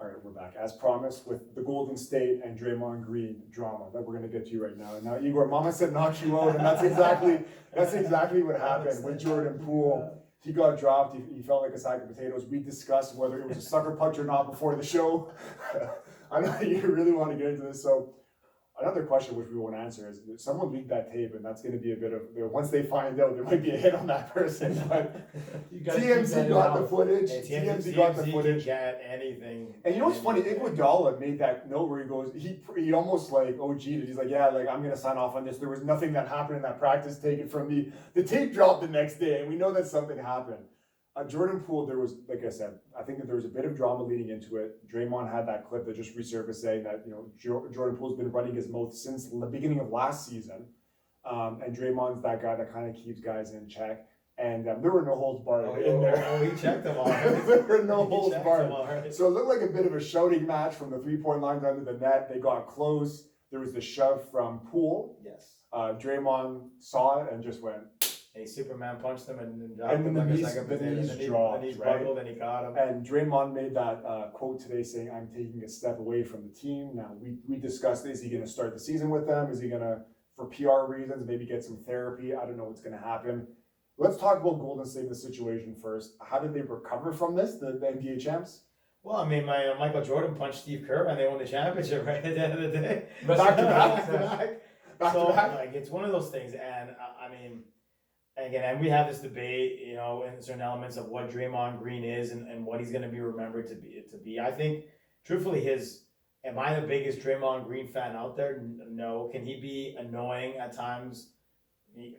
All right, we're back. As promised, with the Golden State and Draymond Green drama that we're going to get to right now. And now, Igor, Mama said knock you out, and that's exactly what happened with Jordan Poole. He got dropped. He felt like a sack of potatoes. We discussed whether it was a sucker punch or not before the show. I know you really want to get into this. So another question which we won't answer is someone leaked that tape, and that's going to be a bit of, once they find out, there might be a hit on that person. But TMZ got the footage. TMZ got the footage. Get anything. And you know what's funny? Iguodala made that note where he goes, he almost like OG'd it. He's like, yeah, like I'm going to sign off on this. There was nothing that happened in that practice taken from me. The tape dropped the next day, and we know that something happened. Jordan Poole, there was, like I said, I think that there was a bit of drama leading into it. Draymond had that clip that just resurfaced saying that, Jordan Poole's been running his mouth since the beginning of last season. And Draymond's that guy that kind of keeps guys in check. And there were no holds barred in there. Oh, he checked them all. There were no holds barred. So it looked like a bit of a shouting match from the 3-point line down to the net. They got close. There was the shove from Poole. Yes. Draymond saw it and just went. And he Superman punched him and dropped him like the a second potato. knees dropped, the knees right? buckled and he caught him. And Draymond made that quote today saying, I'm taking a step away from the team. Now, we discussed, is he going to start the season with them? Is he going to, for PR reasons, maybe get some therapy? I don't know what's going to happen. Let's talk about Golden State in the situation first. How did they recover from this, the NBA champs? Well, I mean, Michael Jordan punched Steve Kerr and they won the championship right at the end of the day. Back to back. Like, it's one of those things. And I mean, again, and we have this debate, in certain elements of what Draymond Green is and what he's going to be remembered to be. I think, truthfully, am I the biggest Draymond Green fan out there? No. Can he be annoying at times?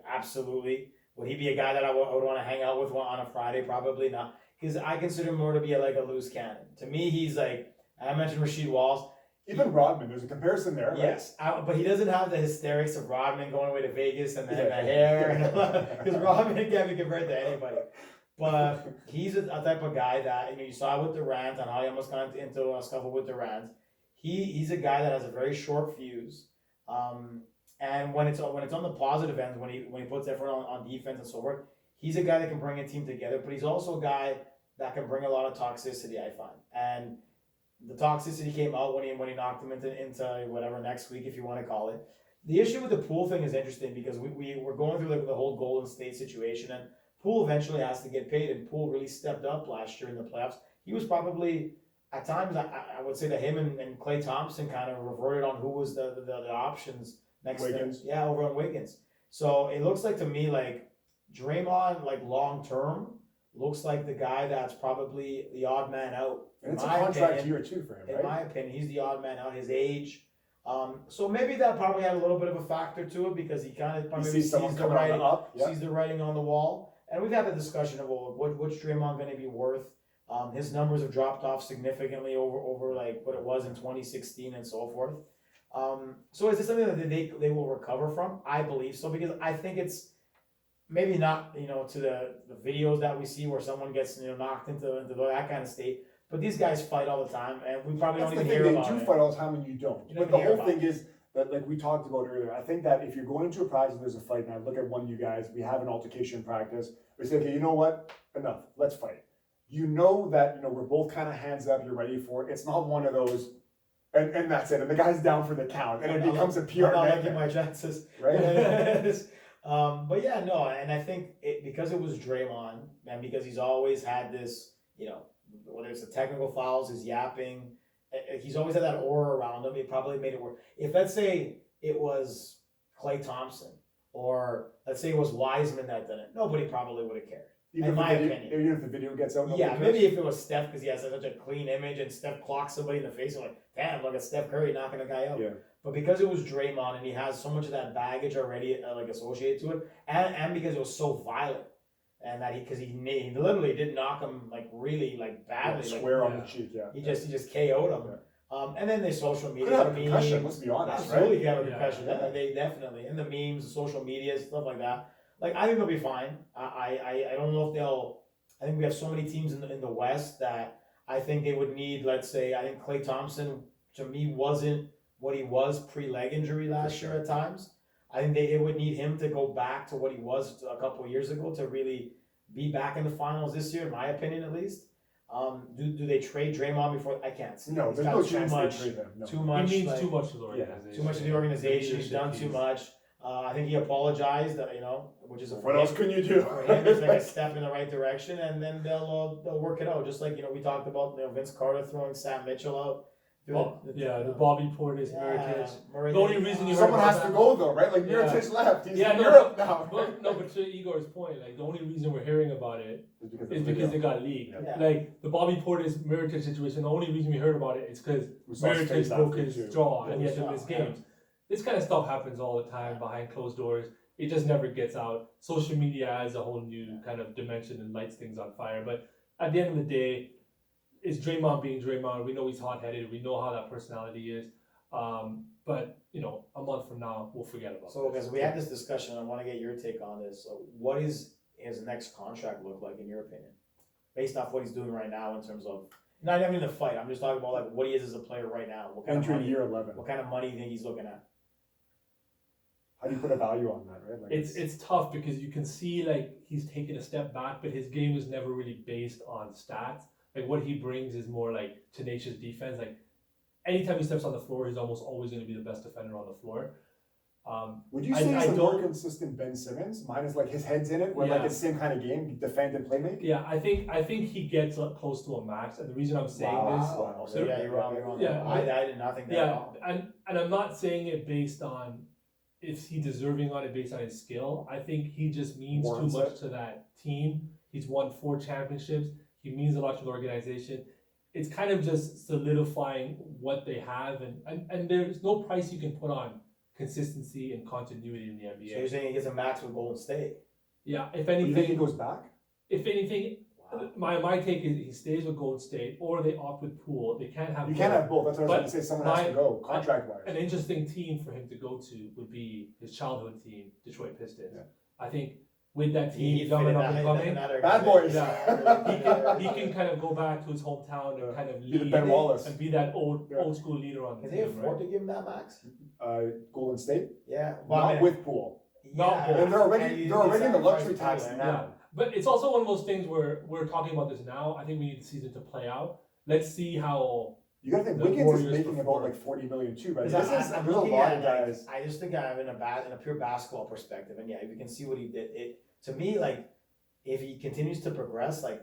Absolutely. Would he be a guy that I would want to hang out with on a Friday? Probably not. Because I consider him more to be like a loose cannon. To me, he's like, I mentioned Rasheed Wallace. Even Rodman, there's a comparison there, right? Yes, but he doesn't have the hysterics of Rodman going away to Vegas and the hair. Because Rodman can't be compared to anybody. But he's a type of guy that, you saw with Durant and how he almost got into a scuffle with Durant. He's a guy that has a very short fuse. And when it's on the positive end, when he puts effort on defense and so forth, he's a guy that can bring a team together. But he's also a guy that can bring a lot of toxicity, I find. And the toxicity came out when he knocked him into whatever next week, if you want to call it. The issue with the Poole thing is interesting because we're going through the whole Golden State situation, and Poole eventually has to get paid, and Poole really stepped up last year in the playoffs. He was probably, at times, I would say that him and Klay Thompson kind of reverted on who was the options next Wiggins. over on Wiggins. So it looks like to me like Draymond, like long term, looks like the guy that's probably the odd man out. And it's a contract year too for him, right? In my opinion, he's the odd man out, his age. So maybe that probably had a little bit of a factor to it because he kind of probably sees the writing on the wall. And we've had the discussion of what's Draymond going to be worth. His numbers have dropped off significantly over like what it was in 2016 and so forth. So is this something that they will recover from? I believe so because I think it's maybe not to the videos that we see where someone gets knocked into that kind of state. But these guys fight all the time, and we probably don't even hear about it. They do fight all the time, and you don't. But the whole thing is that, like we talked about earlier, I think that if you're going into a practice and there's a fight, and I look at one of you guys, we have an altercation in practice, we say, okay, you know what? Enough. Let's fight. You know that, we're both kind of hands up, you're ready for it. It's not one of those, and that's it. And the guy's down for the count, and it becomes a PR I'm not liking my chances. Right? But yeah, no, and I think because it was Draymond, and because he's always had this, whether it's the technical fouls, his yapping, he's always had that aura around him. It probably made it work. If let's say it was Klay Thompson, or let's say it was Wiseman that did it, nobody probably would have cared. In my opinion. Even if the video gets out. Yeah, maybe if it was Steph because he has such a clean image and Steph clocks somebody in the face, you're like, damn, look at Steph Curry knocking a guy out. Yeah. But because it was Draymond and he has so much of that baggage already associated to it, and because it was so violent, and that he literally did knock him really badly, square on the cheek, yeah. He just KO'd him. Yeah. And then the social media, could have a concussion, let's be honest, absolutely, right? Have a concussion. Yeah. They definitely, and the memes, social media, stuff like that. Like I think they'll be fine. I don't know if they'll. I think we have so many teams in the West that I think they would need. Let's say I think Klay Thompson to me wasn't what he was pre-leg injury last year at times. I think they would need him to go back to what he was a couple of years ago to really be back in the finals this year, in my opinion at least. Do they trade Draymond before? I can't see. No, He's there's got no too chance much, they trade him. No. too He much. means like, too much to the organization. too much to the organization. He's done too much. I think he apologized. Which is What else can you do? for him, it's like a step in the right direction, and then they'll work it out. Just like we talked about Vince Carter throwing Sam Mitchell out. The Bobby Portis, Mirotic. Murray, The only reason you heard Someone about has to that- go though, right? Like Yeah. Mirotic left. He's Yeah, in no, Europe now. But to Igor's point, like the only reason we're hearing about it It's is because they got leaked. Yeah. Like the Bobby Portis Mirotic situation, the only reason we heard about it is because We saw his face Mirotic broke after, his too. jaw and he had to Yeah. miss games. This kind of stuff happens all the time behind closed doors. It just never gets out. Social media adds a whole new kind of dimension and lights things on fire. But at the end of the day, it's Draymond being Draymond. We know he's hot-headed. We know how that personality is. But a month from now, we'll forget about So, it. because we had this discussion, I want to get your take on this. So, what is his next contract look like in your opinion, based off what he's doing right now in terms of not even the fight? I'm just talking about like what he is as a player right now. What kind of Entering money? year 11. What kind of money do you think he's looking at? How do you put a value on that, right? Like It's tough because you can see like he's taken a step back, but his game is never really based on stats. Like what he brings is more like tenacious defense. Like anytime he steps on the floor, he's almost always going to be the best defender on the floor. Would you I- say I he's a more don't- consistent Ben Simmons? Mine is like his head's in it, where like Yeah. it's the same kind of game, defend and play make. Yeah, I think he gets close to a max, and the reason I'm saying this, Wow. So yeah, you're wrong. You're wrong. Yeah. I did not think that at yeah, all. and I'm not saying it based on is he deserving on it based on his skill. I think he just means Warrants too much it. to that team. He's won 4 championships. He means a lot to the organization. It's kind of just solidifying what they have, and there's no price you can put on consistency and continuity in the So NBA. you're saying he gets a max with Golden State? Yeah, if Do you think he anything, goes back? my take is he stays with Golden State or they opt with Poole. They can't have You can't both. have both. That's what I was But going to say. Someone has to go, contract wise. An interesting team for him to go to would be his childhood team, Detroit Pistons. Yeah. I think with that team, He'd young fit in and up and coming, Bad boys. he can kind of go back to his hometown and kind of Be the lead Ben Wallace. and be that old Yeah. old school leader on the Can they team. afford Right? to give him that max? Golden State, Yeah, not with Poole. Not Poole. And they're already and they're already in the sacrifice luxury Poole tax there. now. But it's also one of those things where we're talking about this now. I think we need the season to play out. Let's see how. You got to think The Wiggins Warriors is making perform. about like 40 million too, right? Because There's I'm a looking lot at of it, like, guys. I just think I'm in a pure basketball perspective, and yeah, we can see what he did. It to me, like, if he continues to progress, like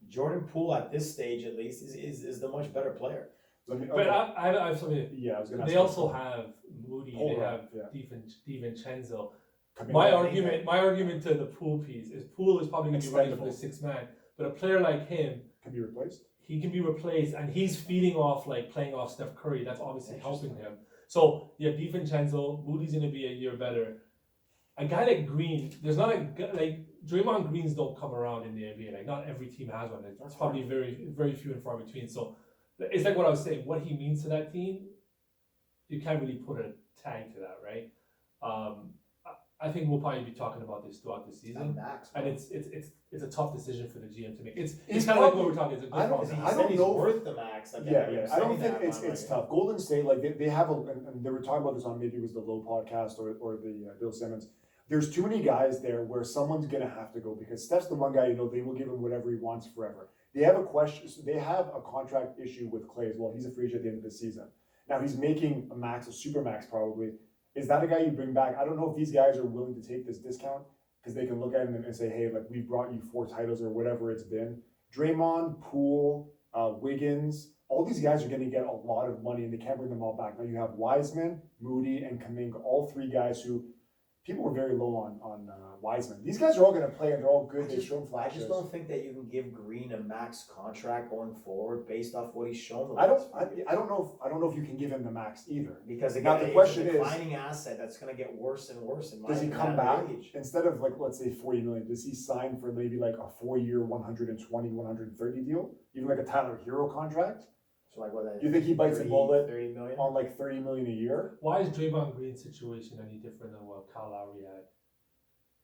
Jordan Poole at this stage at least is the much better player. Let me- But okay. I have something. Yeah, I was gonna. They ask also you. have Moody. Poole, They have yeah. DiVincenzo. Coming My back. argument to the Poole piece is Poole is probably going to be ready for the Expendable. 6th man, but a player like him, Can be replaced. he can be replaced, and he's feeding off like playing off Steph Curry. That's obviously helping him. So yeah, DiVincenzo, Moody's going to be a year better. A guy like Green, there's not a guy like Draymond Greens don't come around in the NBA. Like not every team has one. It's That's probably very few and far between. So it's like what I was saying. What he means to that team, you can't really put a tag to that, right? I think we'll probably be talking about this throughout the season, Max, and it's a tough decision for the GM to make. It's He's kind of like probably- what we're talking. It's a good I don't- process. he I said don't he's know- worth the max. Like, Yeah, I'm yeah. I don't saying think that, it's but I'm it's like- tough. Golden State, like they have a, and they were talking about this on maybe it was the Low podcast or the Bill Simmons. There's too many guys there where someone's gonna have to go because Steph's the one guy they will give him whatever he wants forever. They have a question. They have a contract issue with Clay as well. He's a free agent at the end of the season. Now he's making a max, a super max probably. Is that a guy you bring back? I don't know if these guys are willing to take this discount because they can look at him and say, hey, like we brought you 4 titles or whatever it's been. Draymond, Poole, Wiggins, all these guys are going to get a lot of money and they can't bring them all back. Now you have Wiseman, Moody, and Kuminga, all 3 guys who people were very low on Wiseman. These guys are all going to play and they're all good. They've shown I flashes. just don't think that you can give Green a max contract going forward based off what he's shown. the I last don't. few years. I don't know. I don't know if you can give him the max either. Because Now, again, the question it's a is- declining asset that's going to get worse and worse in my Does he opinion come at back the age. instead of like let's say 40 million? Does he sign for maybe like a 4-year, 120, 130 deal, even like a Tyler Hero contract? So like what? You think he bites the bullet 30 million? on like 30 million a year? Why is Draymond Green's situation any different than what Kyle Lowry had?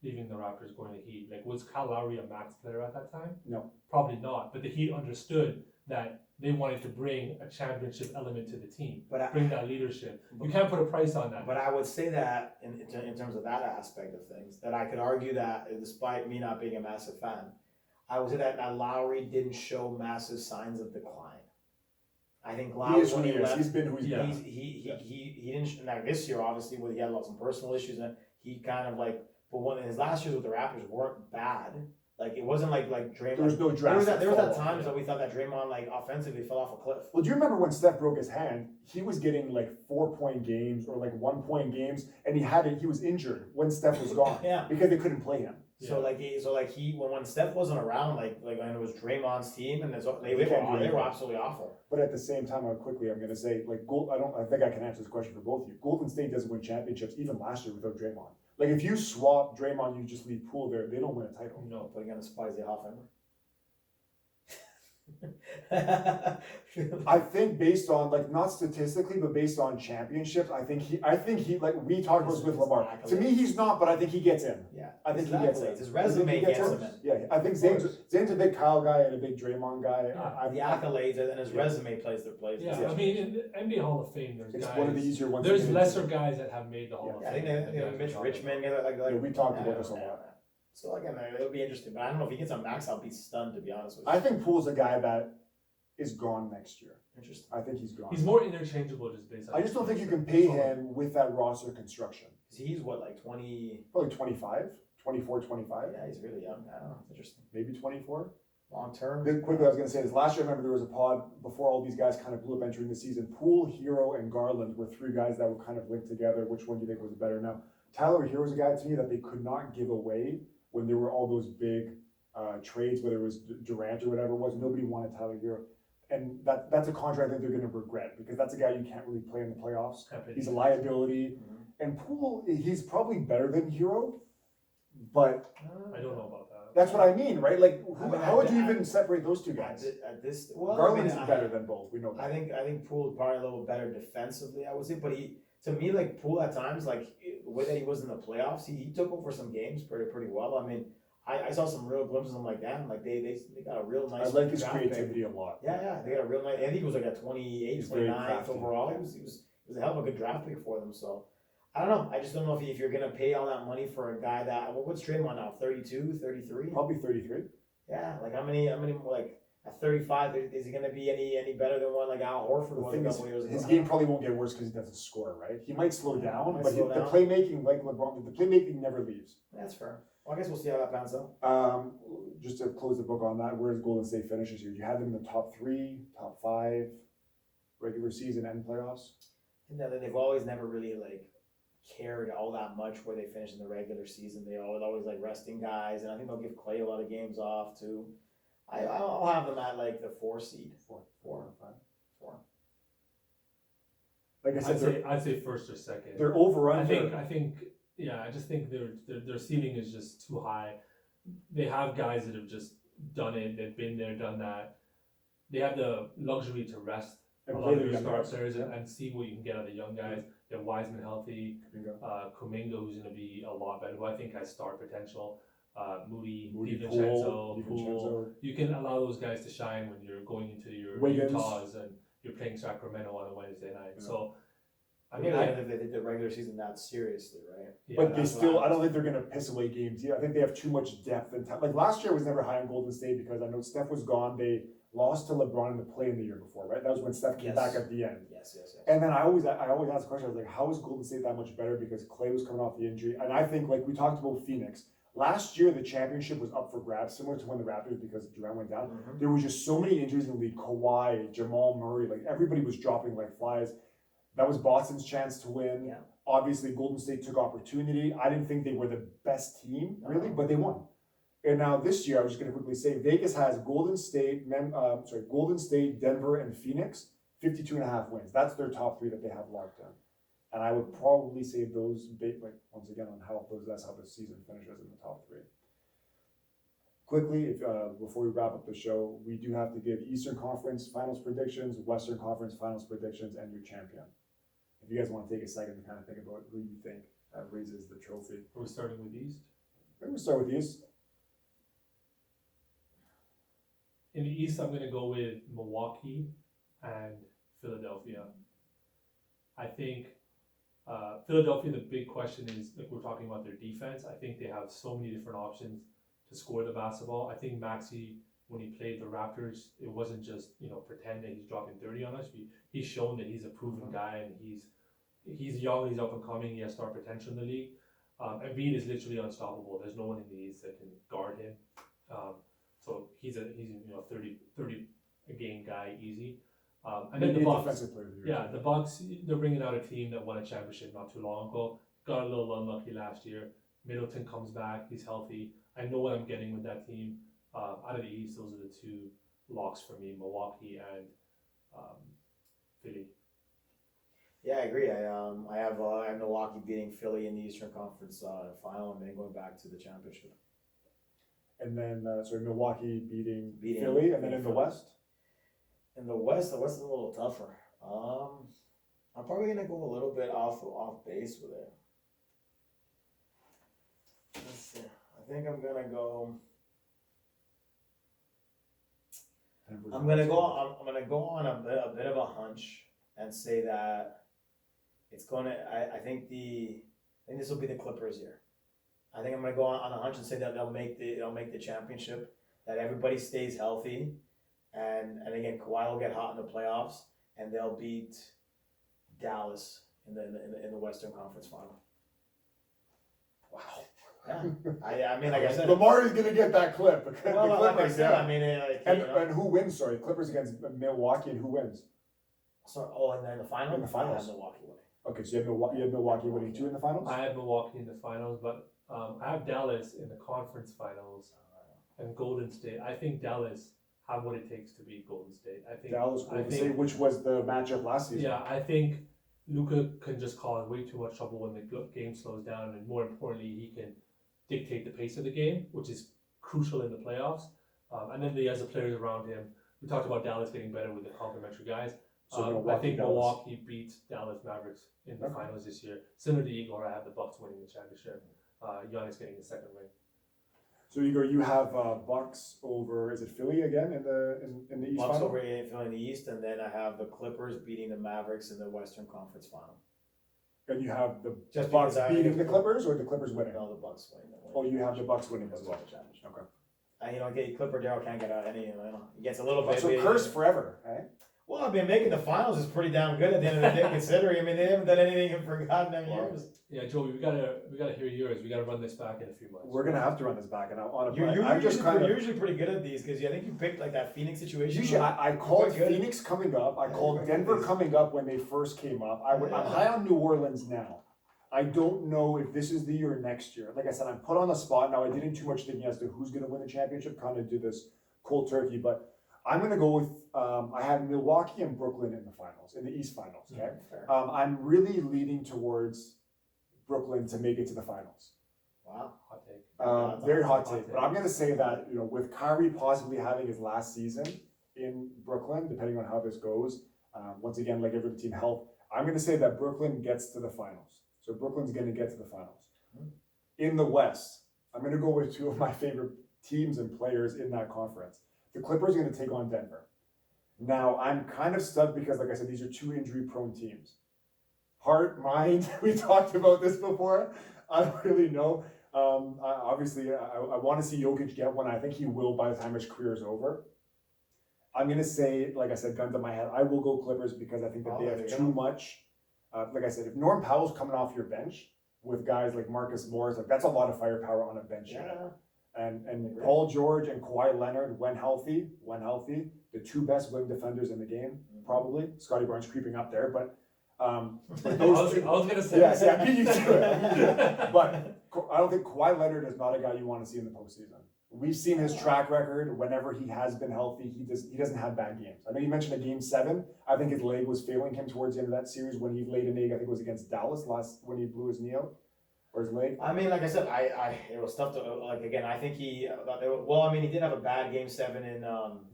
Leaving the Raptors going to Heat. Like, was Kyle Lowry a max player at that time? No. Probably not. But the Heat understood that they wanted to bring a championship element to the team, But bring that leadership. You can't put a price on that. But I would say that in terms of that aspect of things, that I could argue that despite me not being a massive fan, I would say that Lowry didn't show massive signs of decline. I think He Lowry is who when he he is. left, He's been who he's Yeah. been. he didn't. Now this year, obviously, where he had some personal issues, and he kind of like. But when his last years with the Raptors weren't bad. Like it wasn't like Draymond. There was no There was drastic that fall-off, times yeah. that we thought that Draymond like offensively fell off a cliff. Well, do you remember when Steph broke his hand? He was getting like 4-point games or like 1-point games, and he was injured when Steph was gone. Yeah. Because they couldn't play him. So when Steph wasn't around, like and it was Draymond's team, and they were absolutely awful. But at the same time, I'm going to say like I think I can answer this question for both of you. Golden State doesn't win championships even last year without Draymond. Like if you swap Draymond, you just leave Poole there, they don't win a title. No, but again, the Spies the Hoffenheim. I think based on like not statistically, but based on championships, I think he like we talked about this with Lamar. To me, he's not, but I think he gets in. Yeah, I think he gets in. His resume gets him in. Yeah, I think Zane's a big Kyle guy and a big Draymond guy. Yeah. The accolades and his resume plays their place. Yeah, I mean, in the NBA Hall of Fame, there's It's guys. one of the easier ones. There's to get lesser into. guys that have made the Hall Yeah, of I Fame. think than Mitch guys Richmond, Yeah, we talked about this a lot. So again, it'll be interesting, but I don't know if he gets on max. I'll be stunned to be honest with you. I think Poole's a guy that is gone next year. Interesting. I think he's gone. He's more interchangeable just based on. I just don't think you can pay him with that roster construction. He's what, like 20? Probably 25, 24, 25, Yeah, he's really young. I don't know. It's interesting. maybe 24. Long term. Then quickly, I was going to say this. Last year, I remember there was a pod before all these guys kind of blew up entering the season. Poole, Hero, and Garland were three guys that were kind of linked together. Which one do you think was better? Now, Tyler Hero's a guy to me that they could not give away when there were all those big trades, whether it was Durant or whatever it was. Nobody wanted Tyler Hero. And that's a contract that they're going to regret because that's a guy you can't really play in the playoffs. He's a liability. Mhm. And Poole, he's probably better than Hero, but I don't know about that. that's what I mean, right? Like, how would you at- even separate those two guys? At this, well, Garland's I mean, better than both. We know that. I think Poole is probably a little better defensively, I would say. But to me, like Poole at times, like the way that he was in the playoffs, he took over some games pretty well. I mean, I saw some real glimpses. I'm like, damn, like they got a real I nice. like his draft pick. creativity a lot. Yeah, they got a real nice. I think he was like at 28, He's very 29th crafty. overall. He was a hell of a good draft pick for them. So I don't know. I just don't know if you're gonna pay all that money for a guy that what's Draymond now? 32, 33? Probably 33. Yeah, like how many like at 35 is he gonna be any better than one like Al Horford The was thing a is, couple years ago? his game probably won't get worse because he doesn't score, right? He might slow Yeah, down, might but slow the down. playmaking, like LeBron, the playmaking never leaves. That's fair. Well, I guess we'll see how that pans out. Just to close the book on that, where does Golden State finish this year? Do you have them in the top 3, top 5, regular season and playoffs? And then they've always never really like cared all that much where they finish in the regular season. They always like resting guys, and I think they'll give Clay a lot of games off too. I'll have them at like the 4 seed. 4. 4. Like I said, I'd say first or second. they're over I under. think yeah, I just think their ceiling is just too high. They have guys that have just done it. They've been there, done that. They have the luxury to rest And a play lot of the your young star guys. players Yeah. and see what you can get out of the young guys. You have Wiseman healthy, Bingo. Kuminga, who's going to be a lot better, who I think has star potential. Moody, Moody, DiVincenzo, Poole, Poole. You can allow those guys to shine when you're going into your Wiggins. Utahs and you're playing Sacramento on a Wednesday night. Yeah. So, I mean, they did the regular season that seriously, right? yeah, But they that's still, what I don't think they're gonna piss away games. Yeah, I think they have too much depth and time. Like last year was never high on Golden State because I know Steph was gone. They lost to LeBron in the play in the year before, right? That was when Steph came Yes. back at the end. Yes. And then I always ask the question, I was like, how is Golden State that much better? Because Clay was coming off the injury. And I think, like we talked about Phoenix, last year the championship was up for grabs, similar to when the Raptors, because Durant went down. Mhm. There was just so many injuries in the league. Kawhi, Jamal Murray, like everybody was dropping like flies. That was Boston's chance to win. Yeah. Obviously, Golden State took opportunity. I didn't think they were the best team, really, but they won. And now this year, I was just going to quickly say, Vegas has Golden State, Denver, and Phoenix, 52.5 wins. That's their top 3 that they have locked in. And I would probably say those, like once again, on how that's how the season finishes in the top 3. Quickly, before we wrap up the show, we do have to give Eastern Conference Finals predictions, Western Conference Finals predictions, and your champion. If you guys want to take a second to kind of think about who you think raises the trophy. Are we starting with East? Maybe we'll start with East. In the East, I'm going to go with Milwaukee and Philadelphia. I think Philadelphia, the big question is, like we're talking about their defense. I think they have so many different options to score the basketball. I think Maxey, when he played the Raptors, it wasn't just, pretend that he's dropping 30 on us. He's shown that he's a proven guy, and he's young, he's up and coming, he has star potential in the league. Embiid is literally unstoppable. There's no one in the East that can guard him. So he's 30 a game guy easy. And then the Bucks, the Bucks, they're bringing out a team that won a championship not too long ago. Got a little unlucky last year. Middleton comes back, he's healthy. I know what I'm getting with that team. Out of the East, those are the two locks for me: Milwaukee and Philly. Yeah, I agree. I have Milwaukee beating Philly in the Eastern Conference final, and then going back to the championship. And then Milwaukee beating Philly, and then in the West. In the West is a little tougher. I'm probably gonna go a little bit off base with it. Let's see. I think I'm gonna go. I'm gonna go on a bit of a hunch and say that it's gonna. I think this will be the Clippers here. I think I'm gonna go on a hunch and say that they'll make the championship. That everybody stays healthy, and again Kawhi will get hot in the playoffs, and they'll beat Dallas in the Western Conference final. Wow. Yeah, I mean, like I said, Lamar is gonna get that clip. Well, the Clippers, like I said, yeah. I mean, And who wins? Sorry, Clippers against Milwaukee, and who wins? And then the final. In the finals. I have Milwaukee winning. Okay, so you have Milwaukee winning too in the finals. I have Milwaukee in the finals, but I have Dallas in the conference finals and Golden State. I think Dallas have what it takes to beat Golden State. I think Golden State, which was the matchup last season. Yeah, I think Luka can just cause way too much trouble when the game slows down, and more importantly, he can dictate the pace of the game, which is crucial in the playoffs. And then he has the players around him. We talked about Dallas getting better with the complementary guys. I think Milwaukee beats Dallas Mavericks in the finals this year. Similar to Igor, I have the Bucks winning the championship. Giannis getting the second ring. So Igor, you have Bucks over, is it Philly again in the East Bucks final? over Philly in the East, and then I have the Clippers beating the Mavericks in the Western Conference final. And you have the Just Bucks because beating the Clippers, or the Clippers winning? No, the Bucks winning. Oh, you have the Bucks winning as well. Okay. And get Clipper Darryl can't get out any. He gets a little bit. So cursed forever, eh? Well, I mean, making the finals is pretty damn good at the end of the day, considering. I mean, they haven't done anything in forgotten them years. Yeah, Joey, we gotta hear yours. We gotta run this back in a few months. We're gonna have to run this back, and You're usually pretty good at these because I think you picked like that Phoenix situation. Usually, I called Phoenix coming up. I called Denver coming up when they first came up. I'm high on New Orleans now. I don't know if this is the year or next year. Like I said, I'm put on the spot now. I didn't too much thinking as to who's gonna win the championship. Kind of do this cold turkey, but I'm gonna go with. I have Milwaukee and Brooklyn in the finals, in the East finals. Okay, I'm really leaning towards Brooklyn to make it to the finals. Wow, hot take. Very hot take. But I'm gonna say that with Kyrie possibly having his last season in Brooklyn, depending on how this goes, once again, like every team health, I'm gonna say that Brooklyn gets to the finals. So Brooklyn's gonna get to the finals. In the West, I'm gonna go with two of my favorite teams and players in that conference. The Clippers are gonna take on Denver. Now I'm kind of stuck because, like I said, these are two injury-prone teams. Heart, mind, we talked about this before. I don't really know. I want to see Jokic get one. I think he will by the time his career is over. I'm going to say, like I said, gun to my head, I will go Clippers because I think that they have too much. Like I said, if Norm Powell's coming off your bench with guys like Marcus Morris, that's a lot of firepower on a bench unit. And Paul George and Kawhi Leonard, when healthy, the two best wing defenders in the game, probably. Scotty Barnes creeping up there, but those two. I was gonna say. Yes, I beat you to it. But I don't think Kawhi Leonard is not a guy you want to see in the postseason. We've seen his track record. Whenever he has been healthy, he doesn't have bad games. I know you mentioned a game 7. I think his leg was failing him towards the end of that series when he laid an egg. I think it was against Dallas when he blew his knee out. Or his leg? I mean, like I said, it was tough to again. I think he did have a bad game 7 in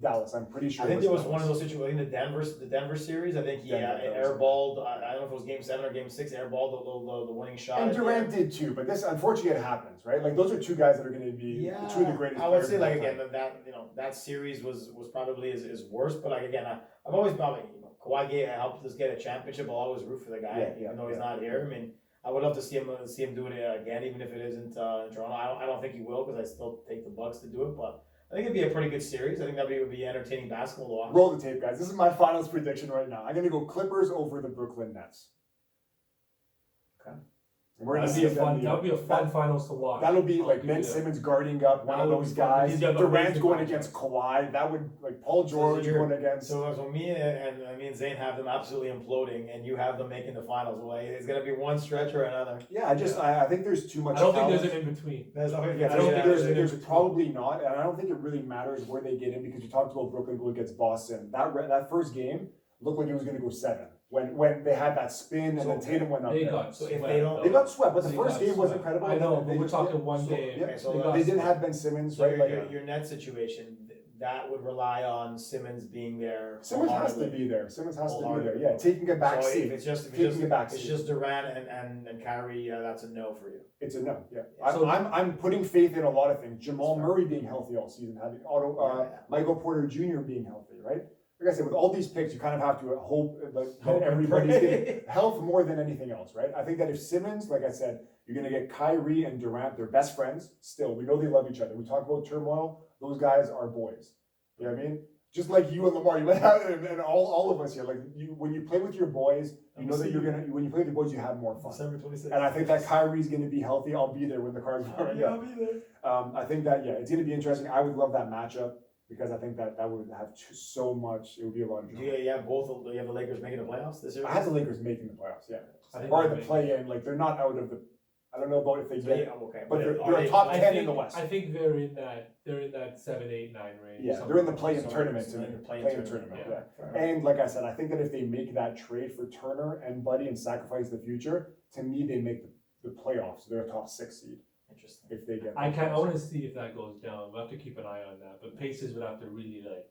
Dallas. I'm pretty sure. I think there was one of those situations in the Denver series. I think he airballed. I don't know if it was game 7 or game 6. Airballed the winning shot. And Durant did too, but this unfortunately it happens, right? Like those are two guys that are going to be two of the greatest. I would say like again that series was probably his worst, but like again I've always probably Kawhi helped us get a championship. I'll always root for the guy even though he's not here. I mean. I would love to see him do it again, even if it isn't in Toronto. I don't think he will because I still take the Bucks to do it, but I think it'd be a pretty good series. I think that would be entertaining basketball to watch. Roll the tape, guys. This is my finals prediction right now. I'm gonna go Clippers over the Brooklyn Nets. Okay. And we're gonna That'd be see a fun. them. That'll be a fun finals to watch. That'll be I'll like give Ben you that. Simmons guarding up one That of would be those fun. guys. He's got the Durant's amazing going matchup. against Kawhi. That would like Paul George you're- going against. So me and Zane have them absolutely imploding, and you have them making the finals. Well, it's gonna be one stretch or another. Yeah, I think there's too much. I don't think talent. there's an in between. There's Yeah, I don't think there's there's probably not, and I don't think it really matters where they get in because you talked about Brooklyn going against Boston. That first game looked like it was going to go 7 when they had that spin and So then Tatum went up They there. got So if swept, they don't- though. They got swept, but the They first got game was swept. incredible. I know, They but we're just- talking one so- game. yeah, Okay, so They they got They didn't swept. have Ben Simmons, So right? Like your net situation, that would rely on Simmons being there. Simmons has to wholeheartedly. be there. Simmons has to be there. Wholeheartedly. Yeah, taking a back So seat. if it's just Taking a back it's seat. just Durant and Kyrie, that's a no for you. It's a no. Yeah, So- I'm putting faith in a lot of things. Jamal Murray being healthy all season, having Yeah. Michael Porter Jr. being healthy, right? Like I said, with all these picks, you kind of have to hope that Hope and everybody's pray. getting health more than anything else, right? I think that if Simmons, like I said, you're going to get Kyrie and Durant, they're best friends still. We know they love each other. We talk about turmoil. Those guys are boys. You know what I mean? Just like you and Lamar, you might have, and all of us here, like you, when you play with your boys, you know that you're going to, when you play with your boys, you have more fun. December 26th. And I think that Kyrie's going to be healthy. I'll be there when the cards are. I'll be there. I think that, yeah, it's going to be interesting. I would love that matchup because I think that would have so much. It would be a lot of Do drama. you have both? Do you have the Lakers making the playoffs this year? I have the Lakers making the playoffs, yeah. I think Or they're the play-in, like they're not out of the. I don't know about if they get, Okay, but they're are a they- top I 10 in think- the West. I think they're in that 7, 8, 9 range. Yeah, something they're in the like play-in that. tournament. So in the play-in Play-in tournament, tournament, yeah. yeah. Fair enough. And like I said, I think that if they make that trade for Turner and Buddy and sacrifice the future, to me they make the playoffs. They're a top 6 seed Interesting. if they get. I want to see if that goes down. We'll have to keep an eye on that. But Pacers would have to really like.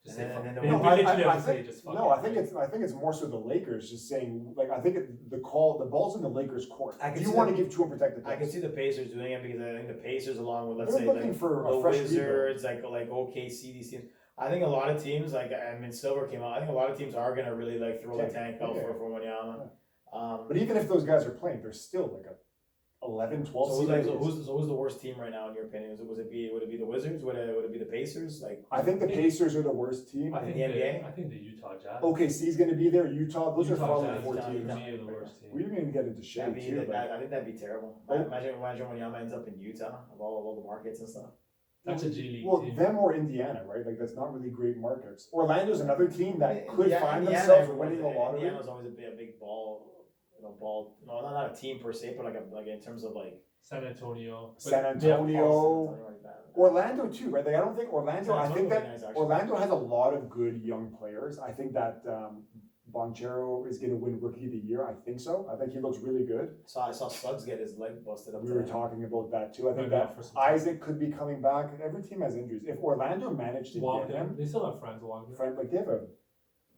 Just And say then- fuck and it. then They No, literally I have to say think just fuck no. it, I think right? it's more so the Lakers just saying like I think the ball's in the Lakers' court. I can Do you see want the- to give two unprotected I can picks? see the Pacers doing it because I think the Pacers, along with let's They're say looking like for a the fresh Wizards, like OKC, these teams. I think a lot of teams, like I mean, Silver came out. I think a lot of teams are gonna really like throw the tank out Yeah. for Wanyama. But even if those guys are playing, they're still like a 11, 12 So seed. who's the worst team right now in your opinion? Would it be the Wizards? Would it be the Pacers? Like I think the Pacers are the worst team. I think the NBA? I think the Utah Jazz. OKC's going to be there. Utah, those are Utah probably Jazz the 4 to teams. me are the worst team. We didn't even get into shade that'd be, too. I think that'd be terrible. Oh. Imagine Wanyama ends up in Utah of all the markets and stuff. That's a G League Well, team. them or Indiana, right? Like that's not really great markets. Orlando's another team that could Yeah, find Indiana, themselves everyone- winning a lottery. Indiana's always a big ball, no, not a team per se, but like in terms of like San Antonio. But San they have Antonio, something like that. Orlando too, right? Like I don't think Orlando. I think would be that nice, actually. Orlando has a lot of good young players. I think that Bonchero is going to win Rookie of the Year. I think so. I think he looks really good. I saw Suggs get his leg busted up. We were today. talking about that too. I think Maybe that for some time. Isaac could be coming back. Every team has injuries. If Orlando managed to Walker. get him, They still have friends Walker. friend, like they have a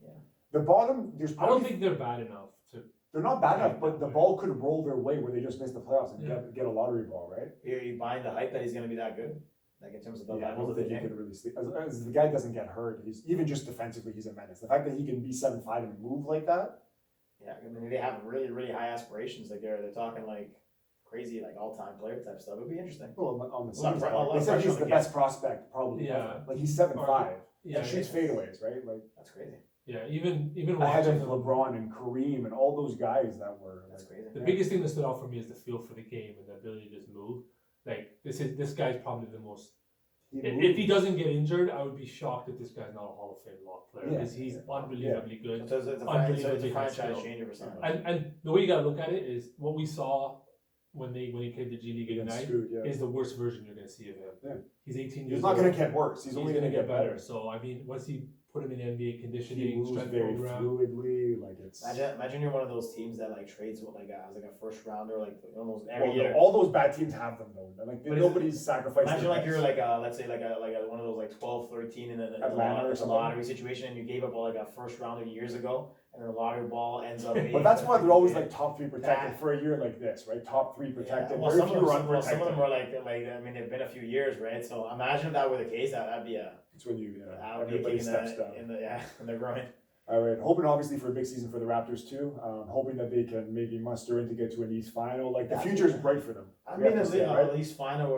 Yeah. the bottom. There's I don't probably, think they're bad enough to. they're not bad enough, but that the way. ball could roll their way where they just miss the playoffs and Yeah. get a lottery ball, right? Are you buying the hype that he's gonna be that good? Like in terms of the Yeah, I levels don't of the think he game. could really sleep. As the guy doesn't get hurt, he's even just defensively, he's a menace. The fact that he can be 7'5" and move like that. Yeah, I mean they have really high aspirations. Like they're talking like crazy like all-time player type stuff. It'd be interesting. Well, on the A lot of Suns, pre- a lot they of said pressure he's on the the best prospect probably Yeah. ever. Like he's 7'5" Yeah, and shoots fadeaways, right? Like That's crazy. yeah. Even ahead watching of them. LeBron and Kareem and all those guys that were. That's Like, crazy. The biggest thing that stood out for me is the feel for the game and the ability to just move. Like this guy's probably the most. If he doesn't get injured, I would be shocked if this guy's not a Hall of Fame lock player Yeah. because he's unbelievably good. So it's a Unbelievably high franchise skill. changer for something. And the way you gotta look at it is what we saw when he played the G League Against Ignite Scoot, yeah. is the worst version you're gonna see of him. Yeah. He's 18 years He's not old. going to get worse. He's only going to get better. So I mean, once he put him in NBA He conditioning, moves strength very program, fluidly. Like it's Imagine you're one of those teams that like trades with like a first rounder like almost every well, year. all those bad teams have them though. Like But is nobody's sacrificing. Imagine their like you're best. like let's say like one of those like 12, 13 in Atlanta or a something. lottery situation, and you gave up like a first rounder years ago, and then the lottery ball ends up. But that's why they're always Yeah. like top 3 protected That- for a year like this, right? Top 3 Yeah, protected. well, Very some of few them, are some of unprotected. them were like I mean they've been a few years, right? So imagine if that were the case, that'd be a It's when you that would be a everybody kick steps down. in the groin. All right, hoping obviously for a big season for the Raptors too. Hoping that they can maybe muster in to get to an East final. Like the future is bright for them. I We have mean, to say, right? at least final.